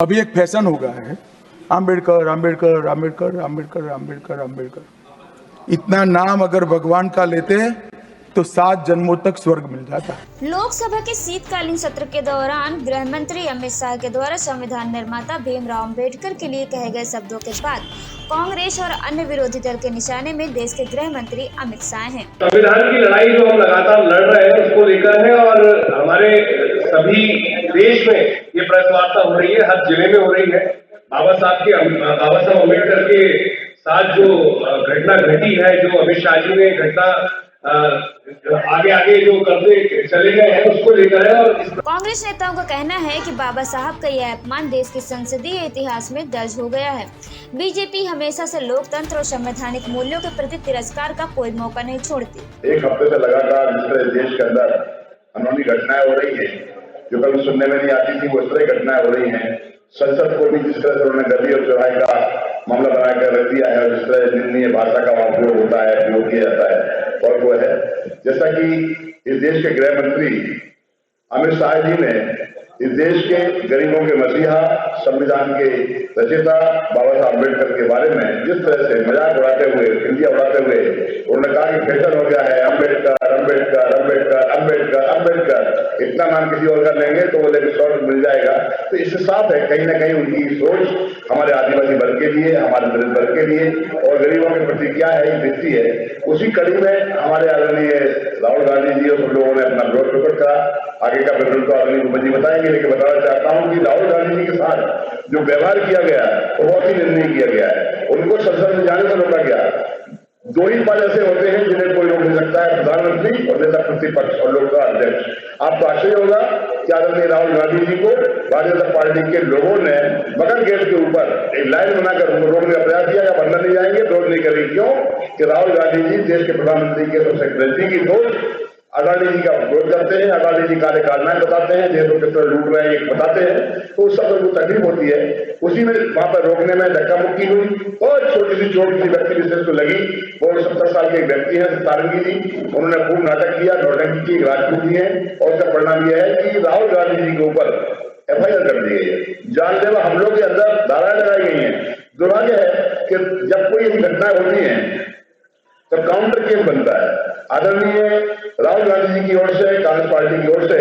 अभी एक फैशन हो गया है, आम्बेडकर आम्बेडकर आम्बेडकर आम्बेडकर आम्बेडकर आम्बेडकर। इतना नाम अगर भगवान का लेते हैं तो 7 जन्मों तक स्वर्ग मिल जाता है। लोकसभा के शीतकालीन सत्र के दौरान गृह मंत्री अमित शाह के द्वारा संविधान निर्माता भीमराव अम्बेडकर के लिए कहे गए शब्दों के बाद कांग्रेस और अन्य विरोधी दल के निशाने में देश के गृह मंत्री अमित शाह हैं। संविधान की लड़ाई जो हम लगातार लड़ रहे हैं उसको लेकर है और हमारे सभी देश में ये प्रेस वार्ता हो रही है, हर जिले में हो रही है। बाबा साहब अम्बेडकर के साथ जो घटना घटी है, जो अमित शाह जी ने घटना आगे आगे जो करते चले गए हैं उसको लेकर है। और कांग्रेस नेताओं का कहना है कि बाबा साहब का यह अपमान देश के संसदीय इतिहास में दर्ज हो गया है। बीजेपी हमेशा से लोकतंत्र और संवैधानिक मूल्यों के प्रति तिरस्कार का कोई मौका नहीं छोड़ती। एक हफ्ते से लगातार जिस तरह देश के अंदर अनहोनी घटनाएं हो रही है, जो कभी सुनने में नहीं आती थी, वो इस तरह घटनाएं हो रही हैं। संसद को भी जिस तरह से उन्होंने गली और चौराहे का मामला बनाकर रख दिया है और जिस तरह निंदनीय भाषा का वहां उपयोग होता है, उपयोग किया जाता है। और वो है जैसा कि इस देश के गृह मंत्री अमित शाह जी ने इस देश के गरीबों के मसीहा, संविधान के रचयिता बाबा साहब अम्बेडकर के बारे में जिस तरह से मजाक उड़ाते हुए, इंडिया उड़ाते हुए उन्होंने कहा कि फैशन हो गया है, अम्बेडकर अम्बेडकर अम्बेडकर अम्बेडकर अम्बेडकर, इतना नाम किसी और का लेंगे तो वो लेकर शॉर्ट मिल जाएगा। तो इससे साफ है कहीं ना कहीं उनकी सोच हमारे आदिवासी वर्ग के लिए, हमारे दलित वर्ग के लिए और गरीबों के प्रति क्या है ये दिखती है। उसी कड़ी में हमारे आदरणीय राहुल गांधी जी और सब लोगों ने अपना विरोध प्रकट करा। आगे का विवरण तो आदरणीय भूपत जी बताएंगे, लेकिन बताना चाहता हूं कि राहुल गांधी जी के साथ जो व्यवहार किया गया वो बहुत ही निंदनीय किया गया है। उनको संसद में जाने से रोका गया। दो ही पद ऐसे होते हैं जिन्हें कोई रोक नहीं सकता है, प्रधानमंत्री और नेता प्रतिपक्ष और लोकसभा अध्यक्ष। आपको आश्चर्य होगा कि आदरणीय राहुल गांधी जी को भारतीय जनता पार्टी के लोगों ने बगल गेट के ऊपर एक लाइन बनाकर उनको रोकने का प्रयास किया। आप अंदर नहीं जाएंगे, विरोध नहीं करेंगे। क्यों कि राहुल गांधी जी देश के प्रधानमंत्री के सबसे नजदीकी दोस्त अदानी जी का विरोध करते हैं, अदानी जी काले कारनामे बताते हैं, देश को किस तरह लूट रहे हैं बताते हैं, तो उस सब को तकलीफ होती है। उसी में वहां पर रोकने में धक्का मुक्की हुई और छोटी सी चोट किसी व्यक्ति विशेष को लगी। वो 70 साल के एक व्यक्ति है सारंगी जी, उन्होंने खूब नाटक किया, नौटंकी की, राजपूत है और उसका परिणाम यह है कि राहुल गांधी जी के ऊपर FIR कर दी गई है। जानलेवा हमलों के अंदर धाराएं लगाई गई हैं। दुर्भाग्य है कि जब कोई ऐसी घटनाएं होती है तो काउंटर केस बनता है। आदरणीय राहुल गांधी जी की ओर से, कांग्रेस पार्टी की ओर से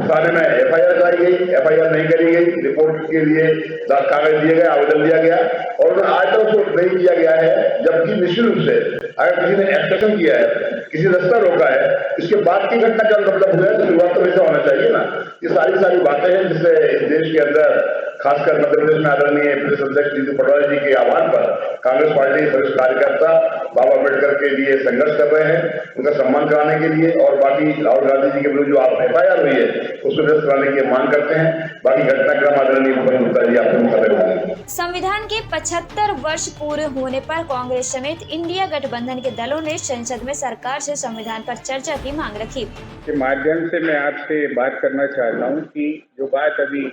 थाने में FIR कराई गई, FIR नहीं करी गई, रिपोर्ट के लिए कागज दिए गए, आवेदन दिया गया और आज तक उसको नहीं किया गया है। जबकि निश्चित रूप से अगर किसी ने एक्सटेंशन किया है, किसी रास्ता रोका है, इसके बाद की घटना का मतलब हुआ है तो शुरुआत तो ऐसा होना चाहिए ना। ये सारी बातें हैं जिससे इस देश के अंदर खासकर मध्य प्रदेश में आदरणीय प्रदेश अध्यक्ष जीतू पटवारी जी के आह्वान पर कांग्रेस पार्टी सभी कार्यकर्ता बाबा अम्बेडकर के लिए संघर्ष कर रहे हैं, उनका सम्मान कराने के लिए। और बाकी राहुल गांधी जी के विरुद्ध जो FIR हुई है उसको निरस्त कराने की मांग करते हैं। बाकी घटनाक्रम आदरणीय भूपेंद्र गुप्ता जी आपको मुखातिब होंगे। संविधान के 75 वर्ष पूरे होने पर कांग्रेस समेत इंडिया गठबंधन के दलों ने संसद में सरकार से संविधान पर चर्चा की मांग रखी। के माध्यम से मैं आपसे बात करना चाहता हूं कि जो बात अभी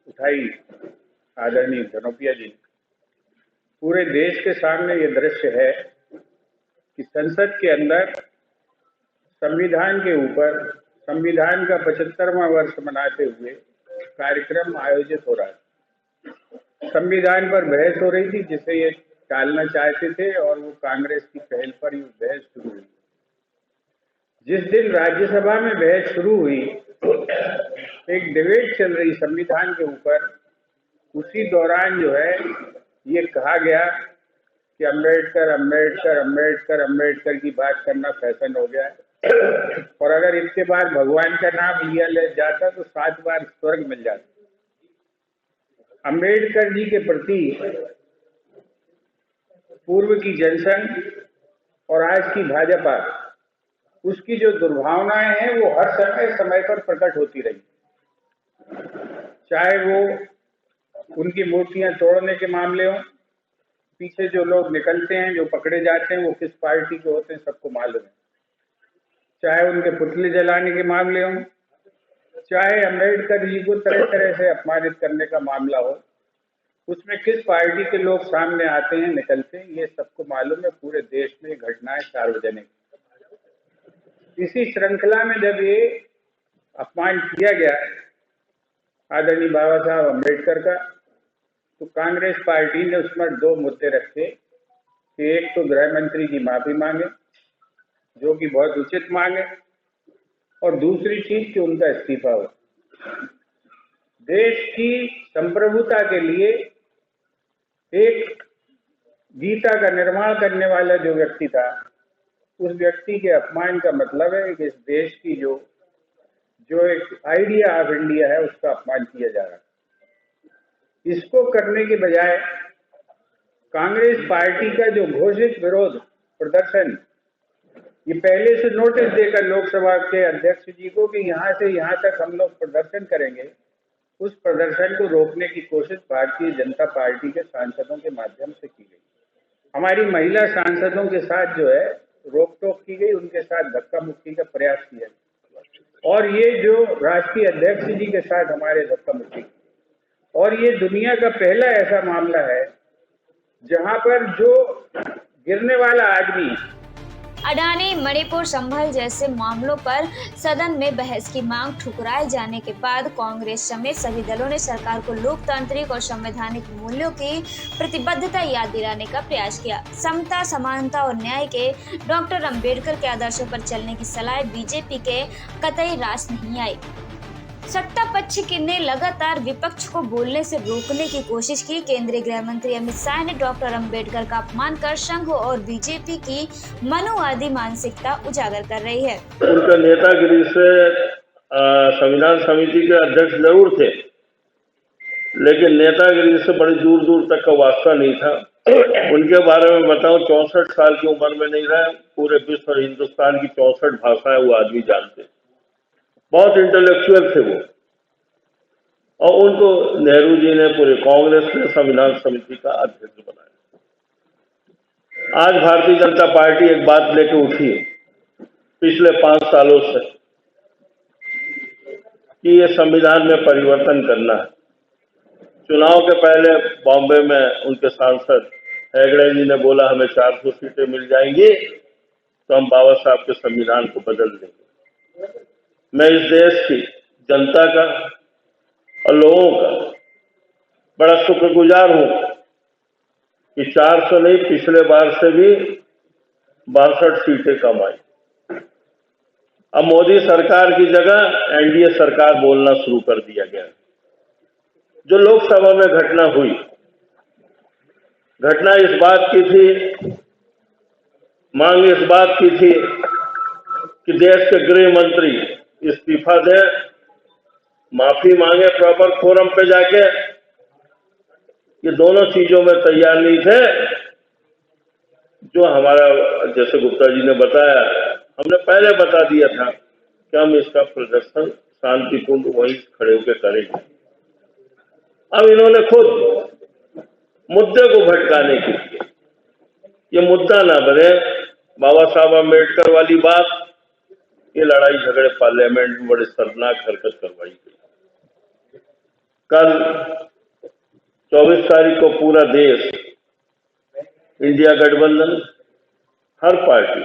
उठाई आदरणीय धनोपिया जी, पूरे देश के सामने ये दृश्य है कि संसद के अंदर संविधान के ऊपर संविधान का 75वां वर्ष मनाते हुए कार्यक्रम आयोजित हो रहा है। संविधान पर बहस हो रही थी जिसे ये टालना चाहते थे और वो कांग्रेस की पहल पर ये बहस शुरू हुई। जिस दिन राज्यसभा में बहस शुरू हुई, एक डिबेट चल रही संविधान के ऊपर, उसी दौरान जो है ये कहा गया कि अम्बेडकर अम्बेडकर अम्बेडकर अम्बेडकर की बात करना फैशन हो गया है और अगर इसके बाद भगवान का नाम लिया जाता तो 7 बार स्वर्ग मिल जाता। अम्बेडकर जी के प्रति पूर्व की जनसंघ और आज की भाजपा, उसकी जो दुर्भावनाएं हैं वो हर समय पर प्रकट होती रही। चाहे वो उनकी मूर्तियां तोड़ने के मामले हों, पीछे जो लोग निकलते हैं, जो पकड़े जाते हैं, वो किस पार्टी के होते हैं सबको मालूम है। चाहे उनके पुतले जलाने के मामले हों, चाहे अम्बेडकर जी को तरह तरह से अपमानित करने का मामला हो, उसमें किस पार्टी के लोग सामने आते हैं, निकलते हैं, ये सबको मालूम है। पूरे देश में घटनाएं सार्वजनिक। इसी श्रृंखला में जब ये अपमान किया गया आदरणीय बाबा साहब अम्बेडकर का, तो कांग्रेस पार्टी ने उसमें 2 मुद्दे रखे कि एक तो गृह मंत्री की माफी मांगे, जो कि बहुत उचित मांग है, और दूसरी चीज कि उनका इस्तीफा हो। देश की संप्रभुता के लिए एक गीता का निर्माण करने वाला जो व्यक्ति था, उस व्यक्ति के अपमान का मतलब है कि इस देश की जो एक आइडिया ऑफ इंडिया है उसका अपमान किया जा रहा है। इसको करने के बजाय कांग्रेस पार्टी का जो घोषित विरोध प्रदर्शन, ये पहले से नोटिस देकर लोकसभा के अध्यक्ष जी को कि यहां से यहां तक हम लोग प्रदर्शन करेंगे, उस प्रदर्शन को रोकने की कोशिश भारतीय जनता पार्टी के सांसदों के माध्यम से की गई। हमारी महिला सांसदों के साथ जो है रोक टोक की गई, उनके साथ धक्का मुक्की का प्रयास किया, और ये जो राष्ट्रीय अध्यक्ष जी के साथ हमारे धक्का मुक्की, और ये दुनिया का पहला ऐसा मामला है जहां पर जो गिरने वाला आदमी अडानी, मणिपुर, संभल जैसे मामलों पर सदन में बहस की मांग ठुकराए जाने के बाद कांग्रेस समेत सभी दलों ने सरकार को लोकतांत्रिक और संवैधानिक मूल्यों की प्रतिबद्धता याद दिलाने का प्रयास किया। समता, समानता और न्याय के डॉक्टर अंबेडकर के आदर्शों पर चलने की सलाह बीजेपी के कतई रास नहीं आई। सत्ता पक्ष ने लगातार विपक्ष को बोलने से रोकने की कोशिश की। केंद्रीय गृह मंत्री अमित शाह ने डॉक्टर अंबेडकर का अपमान कर संघ और बीजेपी की मनुवादी मानसिकता उजागर कर रही है। उनका नेतागिरी से संविधान समिति के अध्यक्ष जरूर थे, लेकिन नेतागिरी से बड़ी दूर दूर तक का वास्ता नहीं था। उनके बारे में बताऊं, 64 साल की उम्र में नहीं रहे, पूरे विश्व और हिंदुस्तान की 64 भाषाएं वो आदमी जानते। बहुत इंटेलेक्चुअल थे वो, और उनको नेहरू जी ने, पूरे कांग्रेस ने संविधान समिति का अध्यक्ष बनाया। आज भारतीय जनता पार्टी एक बात लेके उठी पिछले 5 सालों से कि ये संविधान में परिवर्तन करना है। चुनाव के पहले बॉम्बे में उनके सांसद हेगड़े जी ने बोला हमें 400 सीटें मिल जाएंगी तो हम बाबा साहब के संविधान को बदल देंगे। मैं इस देश की जनता का और लोगों का बड़ा शुक्रगुजार हूं कि 400 नहीं, पिछले बार से भी 62 सीटें कम आई। अब मोदी सरकार की जगह एनडीए सरकार बोलना शुरू कर दिया गया। जो लोकसभा में घटना हुई, घटना इस बात की थी, मांग इस बात की थी कि देश के गृह मंत्री इस्तीफा दे, माफी मांगे प्रॉपर फोरम पे जाके। ये दोनों चीजों में तैयार नहीं थे। जो हमारा, जैसे गुप्ता जी ने बताया, हमने पहले बता दिया था कि हम इसका प्रदर्शन शांतिपूर्ण वहीं खड़े होकर करेंगे। अब इन्होंने खुद मुद्दे को भटकाने के लिए, ये मुद्दा ना बने बाबा साहब अम्बेडकर वाली बात, ये लड़ाई झगड़े पार्लियामेंट में बड़ी शर्मनाक हरकत करवाई गई। कल 24 तारीख को पूरा देश, इंडिया गठबंधन, हर पार्टी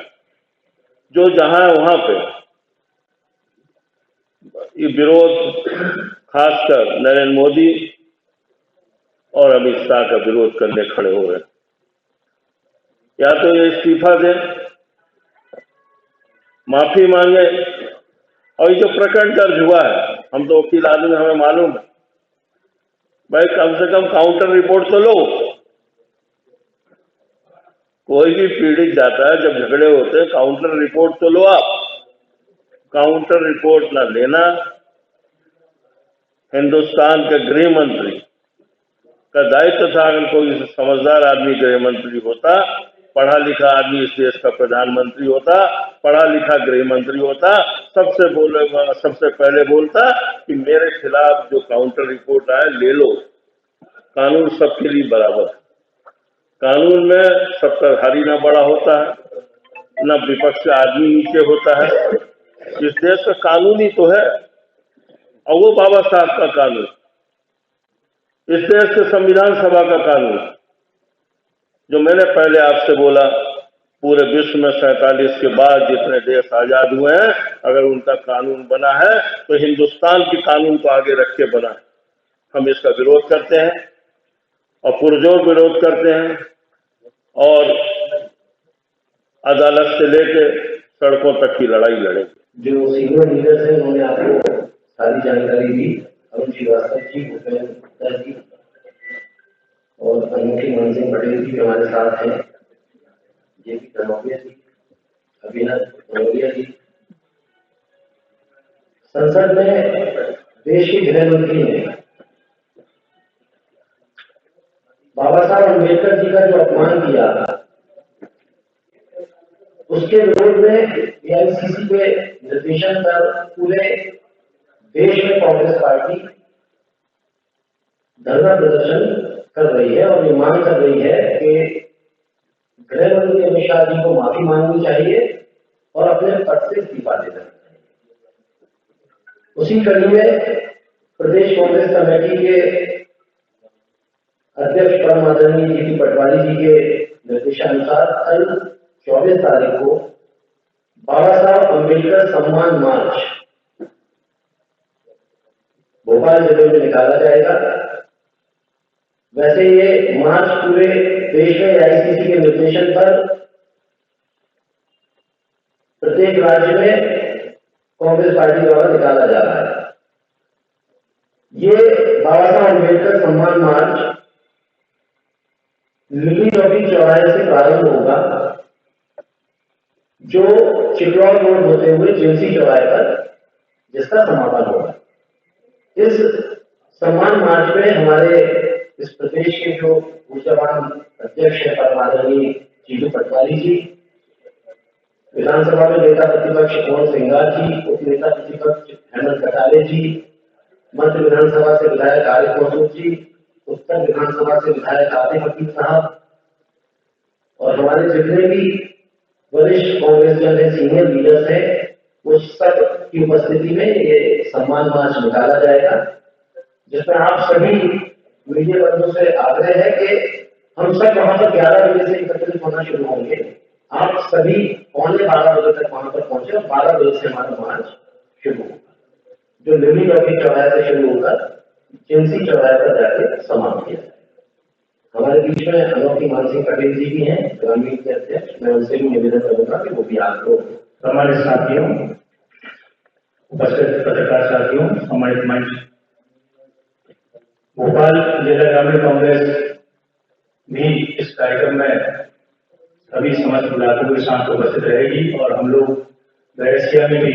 जो जहां है वहां पे ये विरोध, खासकर नरेंद्र मोदी और अमित शाह का विरोध करने खड़े हो रहे हैं। या तो ये इस्तीफा दें, माफी मांगे, और ये जो प्रकरण दर्ज हुआ है, हम तो वकील आदमी, हमें मालूम है भाई, कम से कम काउंटर रिपोर्ट तो लो। कोई भी पीड़ित जाता है, जब झगड़े होते हैं, काउंटर रिपोर्ट तो लो आप। काउंटर रिपोर्ट ना लेना, हिंदुस्तान के गृह मंत्री का दायित्व था। अगर कोई समझदार आदमी गृह मंत्री होता, पढ़ा लिखा आदमी इस देश का प्रधानमंत्री होता, पढ़ा लिखा गृह मंत्री होता, सबसे पहले बोलता कि मेरे खिलाफ जो काउंटर रिपोर्ट आए ले लो। कानून सबके लिए बराबर है। कानून में सत्ताधारी ना बड़ा होता है, ना विपक्ष का आदमी नीचे होता है। इस देश का कानून ही तो है, और वो बाबा साहब का कानून, इस देश के संविधान सभा का कानून, जो मैंने पहले आपसे बोला, पूरे विश्व में 47 के बाद जितने देश आजाद हुए हैं, अगर उनका कानून बना है तो हिंदुस्तान के कानून को आगे रख के बना है। हम इसका विरोध करते हैं। और पुरजोर विरोध करते हैं और अदालत से लेकर सड़कों तक की लड़ाई लड़ेंगे। जो सीनियर लीडर्स हैं उन्होंने आपको सारी जानकारी दी। अरुण श्रीवास्तव जी, भूपेंद्र गुप्ता जी और अनोखी मानसिंह पटेल जी हमारे साथ हैं, जेपी धनौरिया जी, अभिनव धनौरिया जी। संसद में देश के गृह मंत्री ने बाबा साहब अम्बेडकर जी का जो अपमान किया, उसके विरोध में एआईसीसी के निर्देशन पर पूरे देश में कांग्रेस पार्टी धरना प्रदर्शन कर रही है और ये मांग कर रही है कि गृह मंत्री अमित शाह जी को माफी मांगनी चाहिए और अपने पद से इस्तीफा दे देना चाहिए। उसी कड़ी में प्रदेश कांग्रेस कमेटी के अध्यक्ष परम आदरणीय जीपी पटवारी जी के निर्देशानुसार कल 24 तारीख को बाबा साहब अम्बेडकर सम्मान मार्च भोपाल जिले में निकाला जाएगा। वैसे ये मार्च पूरे देश में एआईसीसी के निर्देशन पर प्रत्येक राज्य में कांग्रेस पार्टी द्वारा निकाला जा रहा है। ये बाबा साहब अम्बेडकर सम्मान मार्च लिली चौकी चौराहे से प्रारंभ होगा, जो चिटौड़ रोड होते हुए जिंसी चौराहे पर जिसका समापन होगा। इस सम्मान मार्च में हमारे इस प्रदेश के जो ऊर्जावान अध्यक्ष है परम आदरणीय जीतू पटवारी जी, विधानसभा में नेता प्रतिपक्ष पवन सिंगार जी, उप नेता प्रतिपक्ष हेमंत कटारे जी, मध्य विधानसभा से विधायक आरिफ मसूद जी, उत्तर विधानसभा से विधायक आतिफ हकीम साहब और हमारे जितने भी वरिष्ठ कांग्रेस के सीनियर लीडर्स हैं, वो सब की उपस्थिति में ये सम्मान मार्च निकाला जाएगा, जिसमें आप सभी मीडिया बंधुओं से आग्रह है कि हम सब वहां पर 11 बजे से एकत्रित होना शुरू होंगे। आप सभी 11:15 बजे तक वहां पर पहुंचे और 12 बजे से हमारा मार्च शुरू होगा, जो लिली चौकी चौराहे से शुरू होकर जिंसी चौराहे पर जाकर समाप्त किया जाएगा। हमारे बीच में अनोखी मानसिंह पटेल जी भी हैं, ग्रामीण के अध्यक्ष। मैं उनसे भी निवेदन करूंगा कि वो भी आपको, हमारे साथियों, उपस्थित पत्रकार साथियों, सम्मानित मंच, भोपाल जिला ग्रामीण कांग्रेस भी इस कार्यक्रम में सभी समस्त ब्लॉकों के साथ उपस्थित रहेगी और हम लोग बैरसिया में भी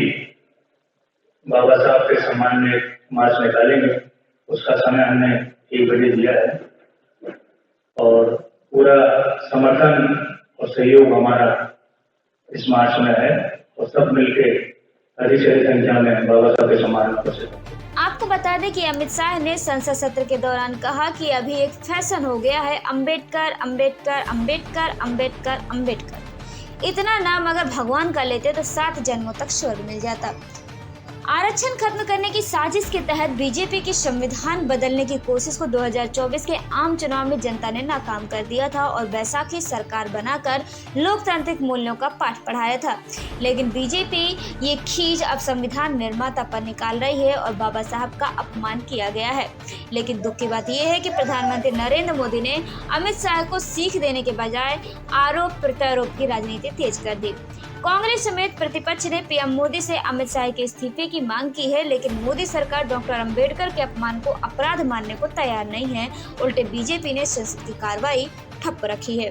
बाबा साहब के सम्मान में मार्च निकालेंगे। उसका समय हमने 1 बजे दिया है और पूरा समर्थन और सहयोग हमारा इस मार्च में है और सब मिलकर अधिक से अधिक संख्या में बाबा साहब के सम्मान में उपस्थित। आपको बता दें कि अमित शाह ने संसद सत्र के दौरान कहा कि अभी एक फैशन हो गया है अम्बेडकर अम्बेडकर अम्बेडकर अम्बेडकर अम्बेडकर। इतना नाम अगर भगवान का लेते तो 7 जन्मों तक स्वर्ग मिल जाता। आरक्षण खत्म करने की साजिश के तहत बीजेपी की संविधान बदलने की कोशिश को 2024 के आम चुनाव में जनता ने नाकाम कर दिया था और बैसाखी सरकार बनाकर लोकतांत्रिक मूल्यों का पाठ पढ़ाया था। लेकिन बीजेपी ये खींच अब संविधान निर्माता पर निकाल रही है और बाबा साहब का अपमान किया गया है। लेकिन दुख की बात यह है कि प्रधानमंत्री नरेंद्र मोदी ने अमित शाह को सीख देने के बजाय आरोप प्रत्यारोप की राजनीति तेज कर दी। कांग्रेस समेत प्रतिपक्ष ने पीएम मोदी से अमित शाह के इस्तीफे की मांग की है, लेकिन मोदी सरकार डॉक्टर अंबेडकर के अपमान को अपराध मानने को तैयार नहीं है। उल्टे बीजेपी ने संसद की कार्रवाई ठप रखी है।